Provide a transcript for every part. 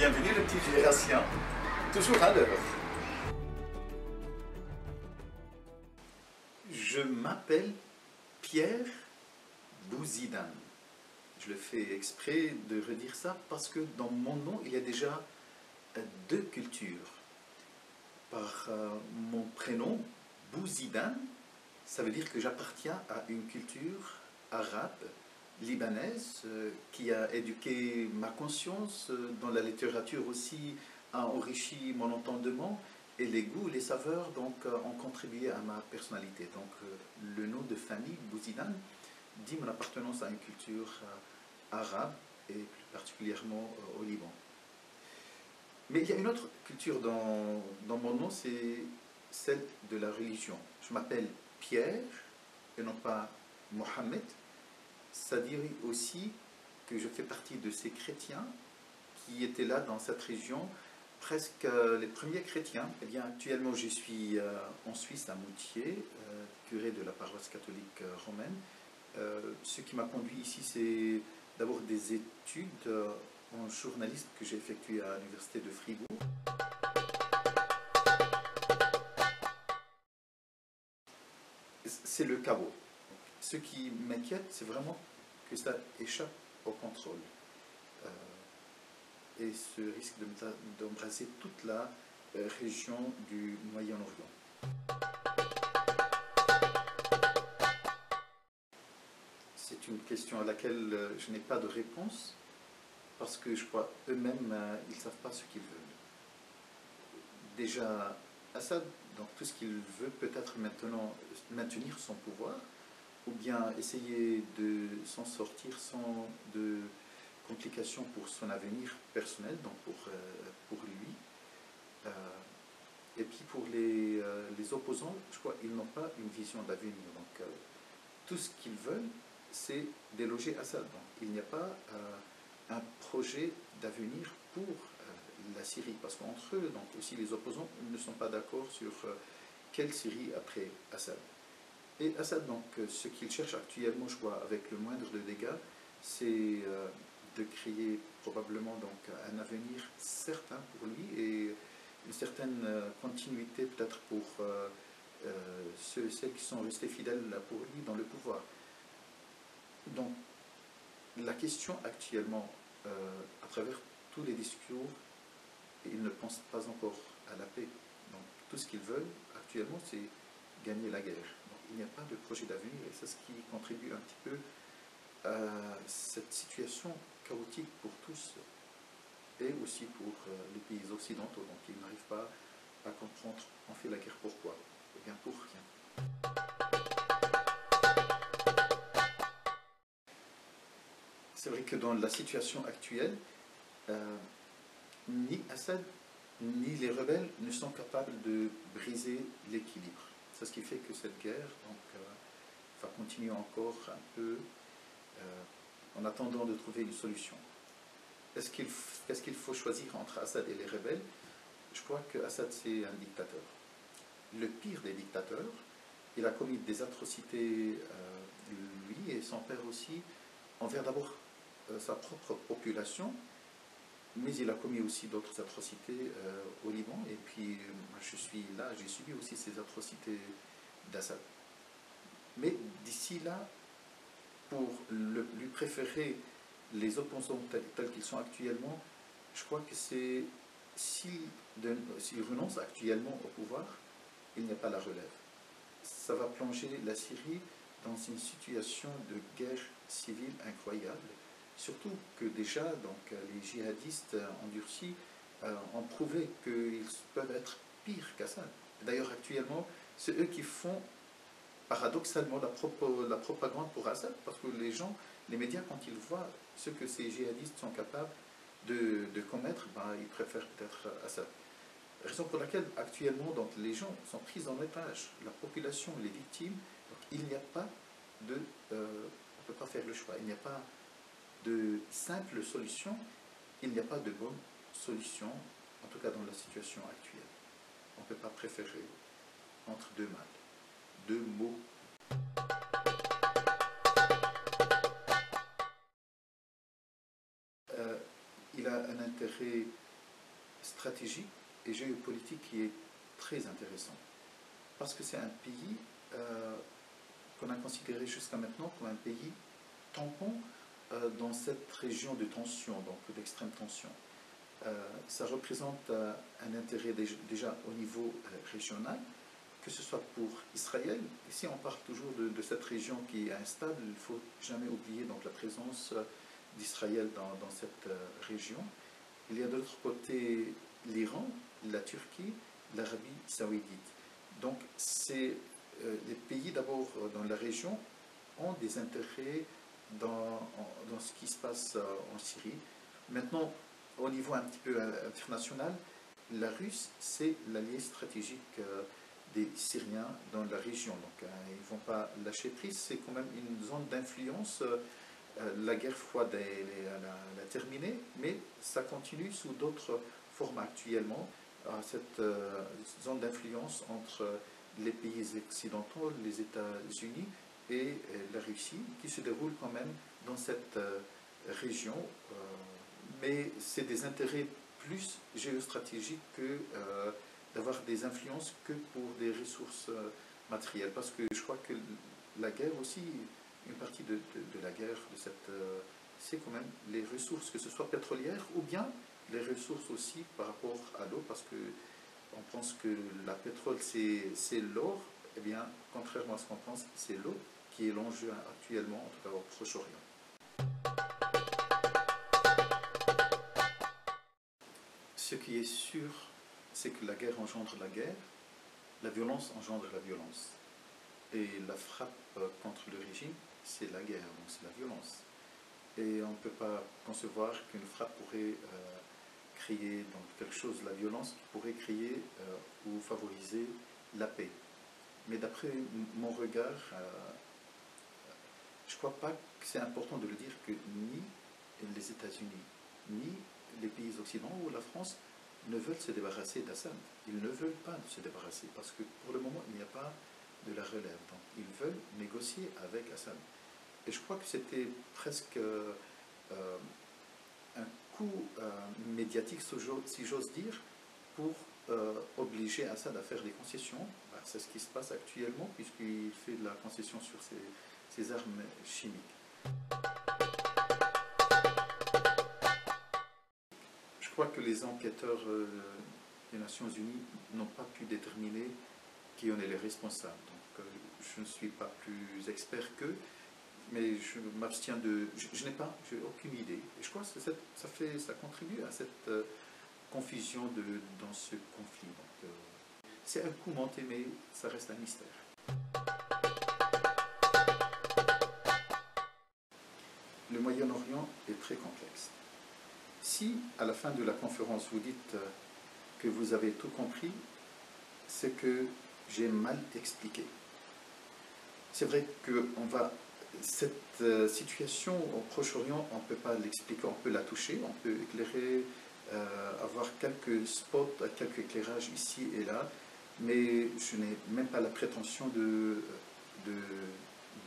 Bienvenue le petit génération, toujours à l'heure. Je m'appelle Pierre Bouzidane. Je le fais exprès de redire ça parce que dans mon nom, il y a déjà deux cultures. Par mon prénom, Bouzidane, ça veut dire que j'appartiens à une culture arabe, libanaise, qui a éduqué ma conscience, dans la littérature aussi, a enrichi mon entendement, et les goûts, les saveurs donc, ont contribué à ma personnalité. Donc le nom de famille, Bouzidane, dit mon appartenance à une culture arabe, et plus particulièrement au Liban. Mais il y a une autre culture dans mon nom, c'est celle de la religion. Je m'appelle Pierre, et non pas Mohamed. Ça dit aussi que je fais partie de ces chrétiens qui étaient là dans cette région, presque les premiers chrétiens. Eh bien, actuellement, je suis en Suisse, à Moutier, curé de la paroisse catholique romaine. Ce qui m'a conduit ici, c'est d'abord des études en journalisme que j'ai effectuées à l'université de Fribourg. C'est le chaos. Ce qui m'inquiète, c'est vraiment que ça échappe au contrôle et ce risque d'embraser toute la région du Moyen-Orient. C'est une question à laquelle je n'ai pas de réponse parce que je crois eux-mêmes, ils ne savent pas ce qu'ils veulent. Déjà, Assad, donc tout ce qu'il veut peut-être maintenant maintenir son pouvoir, ou bien essayer de s'en sortir sans de complications pour son avenir personnel, donc pour lui. Et puis pour les opposants, je crois qu'ils n'ont pas une vision d'avenir. Donc tout ce qu'ils veulent, c'est déloger Assad. Donc il n'y a pas un projet d'avenir pour la Syrie, parce qu'entre eux, donc aussi les opposants, ne sont pas d'accord sur quelle Syrie après Assad. Et Assad, donc, ce qu'il cherche actuellement, je crois, avec le moindre de dégâts, c'est de créer probablement donc, un avenir certain pour lui et une certaine continuité peut-être pour ceux et celles qui sont restés fidèles pour lui dans le pouvoir. Donc, la question actuellement, à travers tous les discours, ils ne pensent pas encore à la paix. Donc, tout ce qu'ils veulent actuellement, c'est gagner la guerre. Il n'y a pas de projet d'avenir et c'est ce qui contribue un petit peu à cette situation chaotique pour tous et aussi pour les pays occidentaux. Donc ils n'arrivent pas à comprendre on fait la guerre pourquoi? Eh bien pour rien. C'est vrai que dans la situation actuelle, ni Assad ni les rebelles ne sont capables de briser l'équilibre. C'est ce qui fait que cette guerre va continuer encore un peu en attendant de trouver une solution. Qu'est-ce qu'il faut choisir entre Assad et les rebelles? Je crois que Assad, c'est un dictateur. Le pire des dictateurs. Il a commis des atrocités, lui et son père aussi, envers d'abord sa propre population, mais il a commis aussi d'autres atrocités au Liban, et puis moi je suis là, j'ai subi aussi ces atrocités d'Assad. Mais d'ici là, pour lui préférer les opposants tels qu'ils sont actuellement, je crois que c'est s'il renonce actuellement au pouvoir, il n'y a pas la relève. Ça va plonger la Syrie dans une situation de guerre civile incroyable. Surtout que déjà, donc, les djihadistes endurcis ont prouvé qu'ils peuvent être pires qu'Assad. D'ailleurs, actuellement, c'est eux qui font paradoxalement la propagande pour Assad, parce que les médias, quand ils voient ce que ces djihadistes sont capables de commettre, ben, ils préfèrent peut-être Assad. Raison pour laquelle, actuellement, donc, les gens sont pris en otage, la population, les victimes, donc, il n'y a pas de... on ne peut pas faire le choix, il n'y a pas de simple solution, il n'y a pas de bonne solution, en tout cas dans la situation actuelle. On ne peut pas préférer entre deux mal, deux mots. Il a un intérêt stratégique et géopolitique qui est très intéressant. Parce que c'est un pays qu'on a considéré jusqu'à maintenant comme un pays tampon dans cette région de tension, donc d'extrême tension. Ça représente un intérêt déjà au niveau régional, que ce soit pour Israël. Ici, on parle toujours de cette région qui est instable. Il ne faut jamais oublier donc, la présence d'Israël dans cette région. Il y a de l'autre côté l'Iran, la Turquie, l'Arabie saoudite. Donc, les pays d'abord dans la région ont des intérêts dans ce qui se passe en Syrie. Maintenant, au niveau un petit peu international, la Russie, c'est l'allié stratégique des Syriens dans la région. Donc, ils ne vont pas lâcher prise. C'est quand même une zone d'influence. La guerre froide, elle a terminé, mais ça continue sous d'autres formes actuellement. Cette zone d'influence entre les pays occidentaux, les États-Unis et la Russie, qui se déroule quand même dans cette région. Mais c'est des intérêts plus géostratégiques que d'avoir des influences que pour des ressources matérielles. Parce que je crois que la guerre aussi, une partie de la guerre, c'est quand même les ressources, que ce soit pétrolières ou bien les ressources aussi par rapport à l'eau, parce que on pense que la pétrole c'est l'or, eh bien, contrairement à ce qu'on pense, c'est l'eau qui est l'enjeu actuellement, en tout cas au Proche-Orient. Ce qui est sûr, c'est que la guerre engendre la guerre, la violence engendre la violence. Et la frappe contre le régime, c'est la guerre, donc c'est la violence. Et on ne peut pas concevoir qu'une frappe pourrait créer donc, quelque chose, la violence, qui pourrait créer ou favoriser la paix. Mais d'après mon regard, je ne crois pas que c'est important de le dire que ni les États-Unis, ni les pays occidentaux ou la France ne veulent se débarrasser d'Assad. Ils ne veulent pas se débarrasser parce que pour le moment, il n'y a pas de la relève. Donc, ils veulent négocier avec Assad. Et je crois que c'était presque un coup médiatique, si j'ose dire, pour obliger Assad à faire des concessions. Ben, c'est ce qui se passe actuellement, puisqu'il fait de la concession sur ses armes chimiques. Je crois que les enquêteurs des Nations Unies n'ont pas pu déterminer qui en est les responsables. Donc, je ne suis pas plus expert qu'eux, mais je m'abstiens de... Je n'ai aucune idée. Et je crois que ça contribue à cette confusion dans ce conflit. Donc, c'est un coup monté, mais ça reste un mystère. Le Moyen-Orient est très complexe. Si, à la fin de la conférence, vous dites que vous avez tout compris, c'est que j'ai mal expliqué. C'est vrai que cette situation au Proche-Orient, on ne peut pas l'expliquer, on peut la toucher, on peut éclairer, avoir quelques spots, quelques éclairages ici et là, mais je n'ai même pas la prétention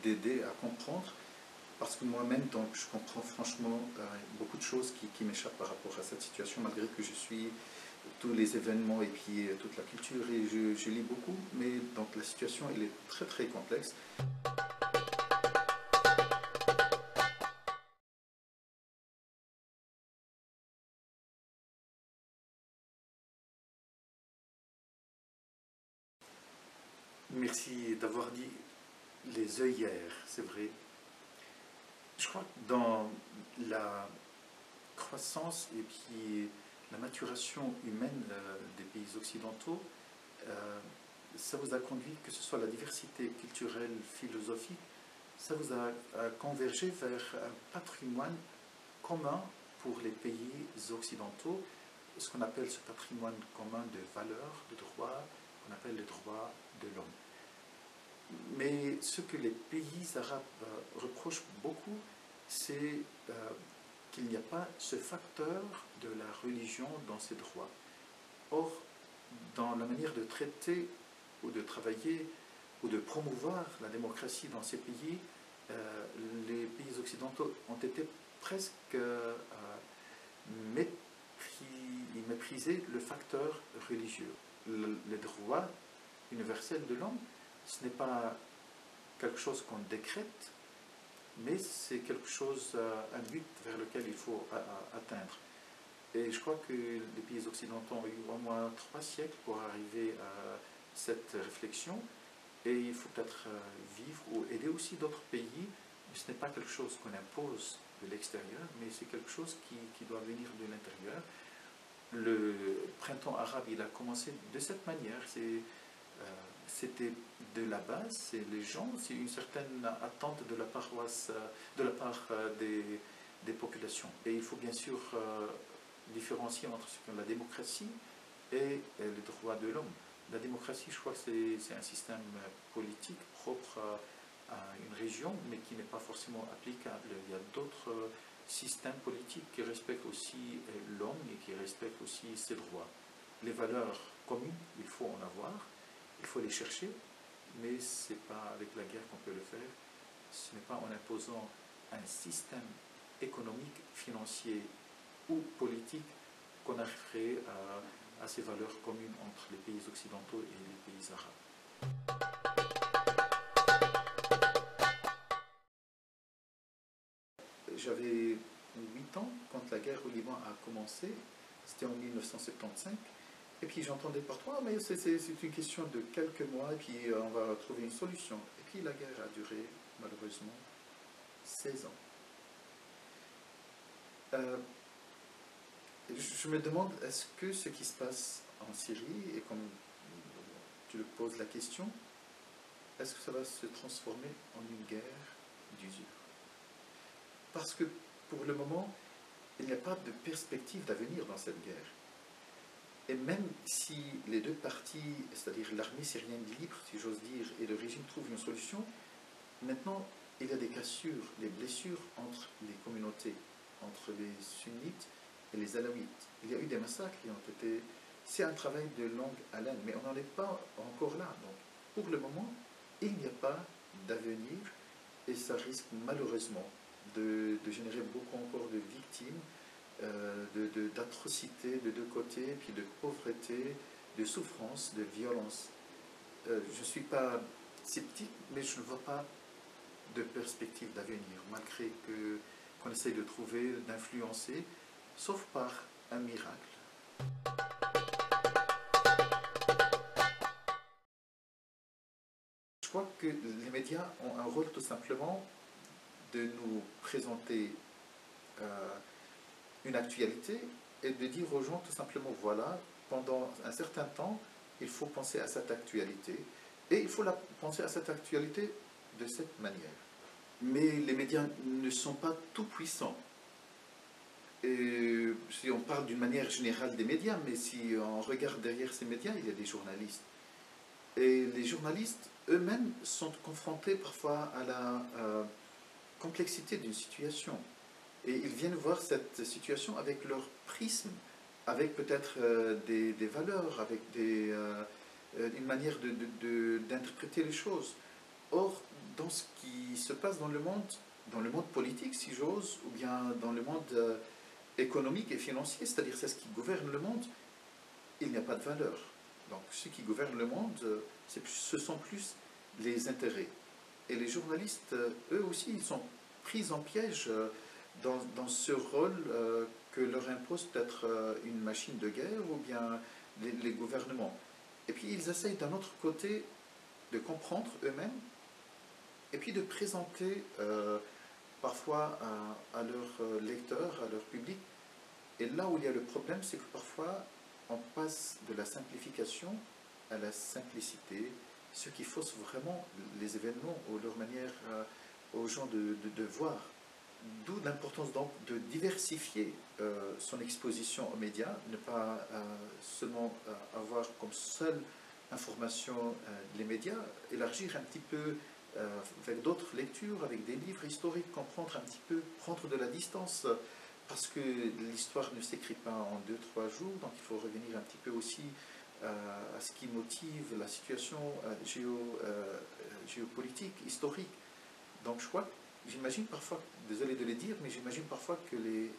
d'aider à comprendre, parce que moi-même, donc, je comprends franchement beaucoup de choses qui m'échappent par rapport à cette situation, malgré que je suis tous les événements et puis toute la culture, et je lis beaucoup, mais donc la situation, elle est très très complexe. Merci d'avoir dit les œillères, c'est vrai. Je crois que dans la croissance et puis la maturation humaine des pays occidentaux, ça vous a conduit, que ce soit la diversité culturelle, philosophique, ça vous a convergé vers un patrimoine commun pour les pays occidentaux, ce qu'on appelle ce patrimoine commun de valeurs, de droits, qu'on appelle les droits de l'homme. Mais ce que les pays arabes reprochent beaucoup, c'est qu'il n'y a pas ce facteur de la religion dans ces droits. Or, dans la manière de traiter ou de travailler ou de promouvoir la démocratie dans ces pays, les pays occidentaux ont été presque ils méprisaient le facteur religieux. Le droit universel de l'homme, ce n'est pas quelque chose qu'on décrète, mais c'est quelque chose, un but vers lequel il faut atteindre. Et je crois que les pays occidentaux ont eu au moins 3 siècles pour arriver à cette réflexion, et il faut peut-être vivre ou aider aussi d'autres pays, mais ce n'est pas quelque chose qu'on impose de l'extérieur, mais c'est quelque chose qui doit venir de l'intérieur. Le printemps arabe, il a commencé de cette manière. C'était de la base, c'est les gens, c'est une certaine attente de la paroisse, de la part des populations. Et il faut bien sûr différencier entre ce qu'est la démocratie et les droits de l'homme. La démocratie, je crois que c'est un système politique propre à une région, mais qui n'est pas forcément applicable. Il y a d'autres système politique qui respecte aussi l'homme et qui respecte aussi ses droits. Les valeurs communes, il faut en avoir, il faut les chercher, mais ce n'est pas avec la guerre qu'on peut le faire, ce n'est pas en imposant un système économique, financier ou politique qu'on arriverait à ces valeurs communes entre les pays occidentaux et les pays arabes. J'avais 8 ans quand la guerre au Liban a commencé, c'était en 1975, et puis j'entendais partout, ah, mais c'est une question de quelques mois, et puis on va trouver une solution. Et puis la guerre a duré malheureusement 16 ans. Je me demande, est-ce que ce qui se passe en Syrie, et comme tu le poses la question, est-ce que ça va se transformer en une guerre d'usure? Parce que pour le moment, il n'y a pas de perspective d'avenir dans cette guerre. Et même si les deux parties, c'est-à-dire l'armée syrienne libre, si j'ose dire, et le régime trouvent une solution, maintenant il y a des cassures, des blessures entre les communautés, entre les sunnites et les alaouites. Il y a eu des massacres qui ont été... C'est un travail de longue haleine, mais on n'en est pas encore là. Donc, pour le moment, il n'y a pas d'avenir et ça risque malheureusement de générer beaucoup encore de victimes, d'atrocités de deux côtés, puis de pauvreté, de souffrance, de violence. Je ne suis pas sceptique, mais je ne vois pas de perspective d'avenir, malgré qu'on essaye de trouver, d'influencer, sauf par un miracle. Je crois que les médias ont un rôle tout simplement de nous présenter une actualité et de dire aux gens tout simplement, voilà, pendant un certain temps, il faut penser à cette actualité et il faut penser à cette actualité de cette manière. Mais les médias ne sont pas tout puissants. Et si on parle d'une manière générale des médias, mais si on regarde derrière ces médias, il y a des journalistes. Et les journalistes eux-mêmes sont confrontés parfois à la complexité d'une situation. Et ils viennent voir cette situation avec leur prisme, avec peut-être des valeurs, avec une manière d'interpréter les choses. Or, dans ce qui se passe dans le monde politique, si j'ose, ou bien dans le monde économique et financier, c'est-à-dire c'est ce qui gouverne le monde, il n'y a pas de valeur. Donc, ce qui gouverne le monde, ce sont plus les intérêts. Et les journalistes, eux aussi, ils sont pris en piège dans ce rôle que leur impose peut-être une machine de guerre ou bien les gouvernements. Et puis ils essayent d'un autre côté de comprendre eux-mêmes et puis de présenter parfois à leurs lecteurs, à leur public. Et là où il y a le problème, c'est que parfois on passe de la simplification à la simplicité, ce qui fausse vraiment les événements ou leur manière aux gens de voir. D'où l'importance donc de diversifier son exposition aux médias, ne pas seulement avoir comme seule information les médias, élargir un petit peu avec d'autres lectures, avec des livres historiques, comprendre un petit peu, prendre de la distance, parce que l'histoire ne s'écrit pas en 2-3 jours, donc il faut revenir un petit peu aussi à ce qui motive la situation géopolitique, historique. Donc je crois, j'imagine parfois, désolé de le dire, mais j'imagine parfois que les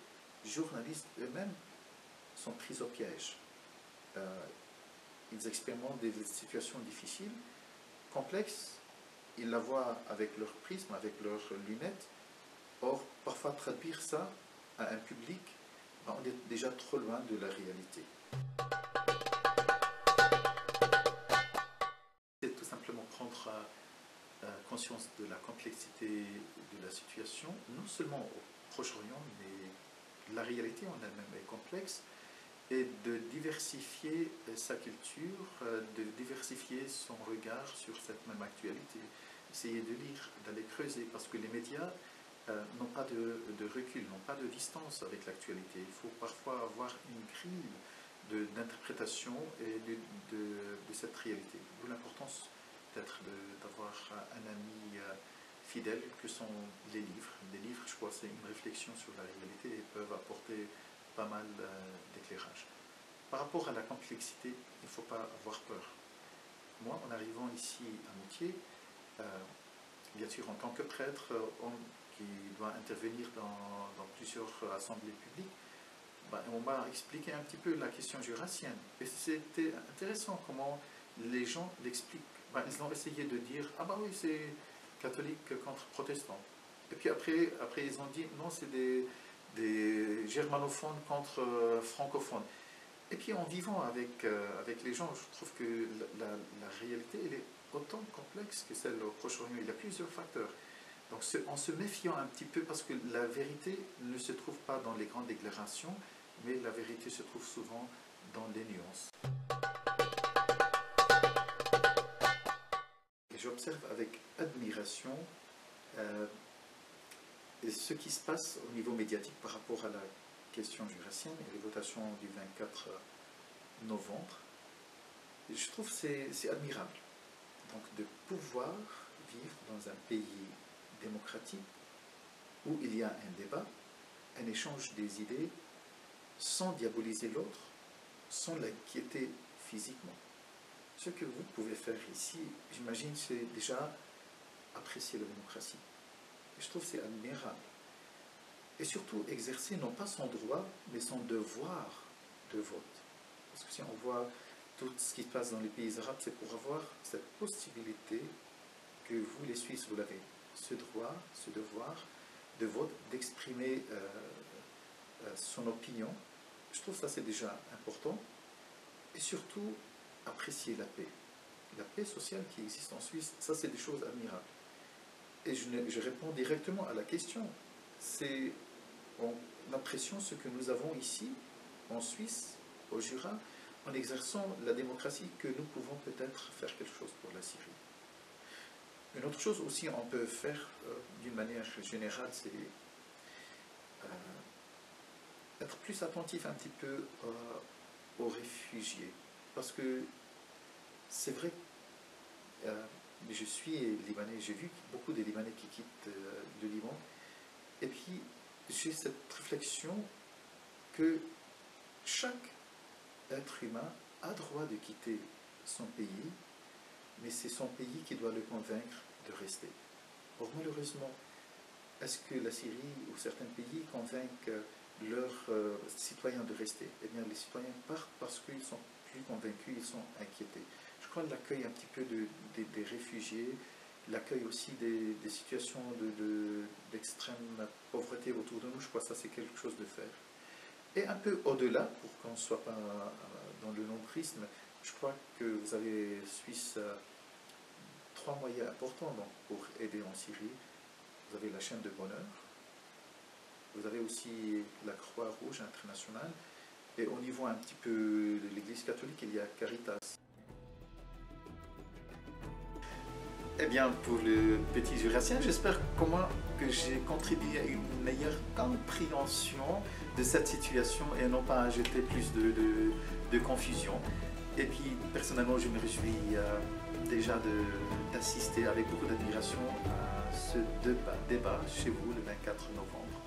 journalistes eux-mêmes sont pris au piège. Ils expérimentent des situations difficiles, complexes, ils la voient avec leur prisme, avec leurs lunettes. Or, parfois traduire ça à un public, ben, on est déjà trop loin de la réalité. C'est tout simplement prendre conscience de la complexité de la situation, non seulement au Proche-Orient, mais la réalité en elle-même est complexe, et de diversifier sa culture, de diversifier son regard sur cette même actualité. Essayer de lire, d'aller creuser, parce que les médias n'ont pas de recul, n'ont pas de distance avec l'actualité. Il faut parfois avoir une grille d'interprétation et de cette réalité. D'où l'importance peut-être d'avoir un ami fidèle que sont les livres. Les livres, je crois, c'est une réflexion sur la réalité et peuvent apporter pas mal d'éclairage. Par rapport à la complexité, il ne faut pas avoir peur. Moi, en arrivant ici à Moutier, bien sûr en tant que prêtre, homme qui doit intervenir dans plusieurs assemblées publiques, ben, on m'a expliqué un petit peu la question jurassienne. Et c'était intéressant comment les gens l'expliquent. Ben, ils ont essayé de dire, ah ben oui, c'est catholique contre protestant. Et puis après ils ont dit, non, c'est des germanophones contre francophones. Et puis en vivant avec les gens, je trouve que la réalité, elle est autant complexe que celle au Proche-Orient. Il y a plusieurs facteurs. Donc en se méfiant un petit peu, parce que la vérité ne se trouve pas dans les grandes déclarations, mais la vérité se trouve souvent dans les nuances. Et j'observe avec admiration ce qui se passe au niveau médiatique par rapport à la question jurassienne et les votations du 24 novembre. Et je trouve que c'est admirable. Donc de pouvoir vivre dans un pays démocratique où il y a un débat, un échange des idées, sans diaboliser l'autre, sans l'inquiéter physiquement. Ce que vous pouvez faire ici, j'imagine, c'est déjà apprécier la démocratie. Et je trouve que c'est admirable. Et surtout exercer non pas son droit, mais son devoir de vote. Parce que si on voit tout ce qui se passe dans les pays arabes, c'est pour avoir cette possibilité que vous, les Suisses, vous l'avez. Ce droit, ce devoir de vote, d'exprimer son opinion. Je trouve que ça c'est déjà important. Et surtout, apprécier la paix. La paix sociale qui existe en Suisse, ça c'est des choses admirables. Et je réponds directement à la question. C'est en appréciant ce que nous avons ici, en Suisse, au Jura, en exerçant la démocratie, que nous pouvons peut-être faire quelque chose pour la Syrie. Une autre chose aussi on peut faire d'une manière générale, c'est être plus attentif un petit peu aux réfugiés. Parce que c'est vrai, je suis libanais, j'ai vu beaucoup de Libanais qui quittent le Liban, et puis j'ai cette réflexion que chaque être humain a droit de quitter son pays, mais c'est son pays qui doit le convaincre de rester. Or malheureusement, est-ce que la Syrie ou certains pays convainquent leurs citoyens de rester? Eh bien, les citoyens partent parce qu'ils sont plus convaincus, ils sont inquiétés. Je crois que l'accueil un petit peu des réfugiés, l'accueil aussi des situations d'extrême pauvreté autour de nous, je crois que ça c'est quelque chose de faire. Et un peu au-delà, pour qu'on ne soit pas dans le nombrisme, je crois que vous avez, Suisse, 3 moyens importants donc, pour aider en Syrie. Vous avez la chaîne de bonheur, vous avez aussi la Croix-Rouge internationale, et au niveau un petit peu de l'Église catholique, il y a Caritas. Eh bien, pour le petit jurassien, j'espère que j'ai contribué à une meilleure compréhension de cette situation et non pas à jeter plus de confusion. Et puis, personnellement, je me réjouis déjà d'assister avec beaucoup d'admiration à ce débat chez vous le 24 novembre.